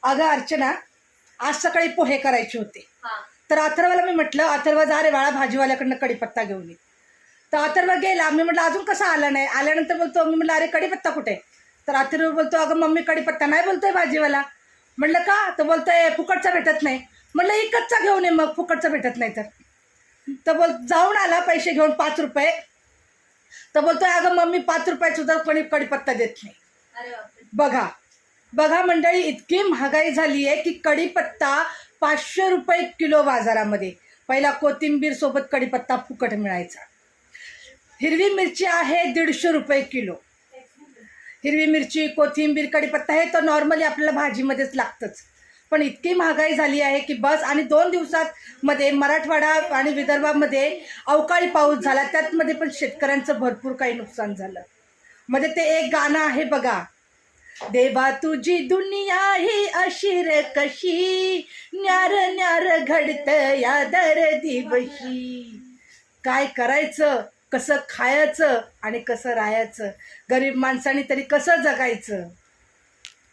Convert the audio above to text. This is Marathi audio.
अगं अर्चना, आज सकाळी पोहे करायचे होते. हा. तर अथर्वला मी म्हटलं, अथर्व जा रे बाळा भाजीवाल्याकडनं कढीपत्ता घेऊन ये. तर अथर्व गेला. मी म्हटलं अजून कसा आला नाही. आल्यानंतर बोलतो, मी म्हटलं अरे कढीपत्ता कुठे. तर अथर्व बोलतो, अगं मम्मी कढीपत्ता नाही बोलतोय भाजीवाला. म्हटलं का. तर बोलतोय फुकटचा भेटत नाही. म्हटलं इकतचा घेऊन ये मग, फुकटचा भेटत नाही तर बोल. जाऊन आला पैसे घेऊन 5 रुपये. तर बोलतोय अगं मम्मी 5 रुपयात सुद्धा कोणी कढीपत्ता देत नाही. अरे बापरे. बघा बघा मंडळी, इतकी महागाई झाली आहे की कढीपत्ता 500 रुपये किलो बाजारामध्ये. पहिला कोथिंबीर सोबत कढीपत्ता फुकट मिळायचा. हिरवी मिरची आहे 150 रुपये किलो. हिरवी मिरची, कोथिंबीर, कढीपत्ता हे तर नॉर्मली आपल्याला भाजीमध्येच लागतंच. पण इतकी महागाई झाली आहे की बस. आणि 2 दिवसात मध्ये मराठवाडा आणि विदर्भामध्ये अवकाळी पाऊस झाला. त्यातमध्ये पण शेतकऱ्यांचं भरपूर काही नुकसान झालं. मध्ये ते एक गाणं आहे बघा, देवा तुझी दुनिया ही अशी रे कशी, न्यार न्यार घडत या दर्दी बशी. काय करायचं, कसं खायचं आणि कसं राहायचं, गरीब माणसाने तरी कसं जगायचं.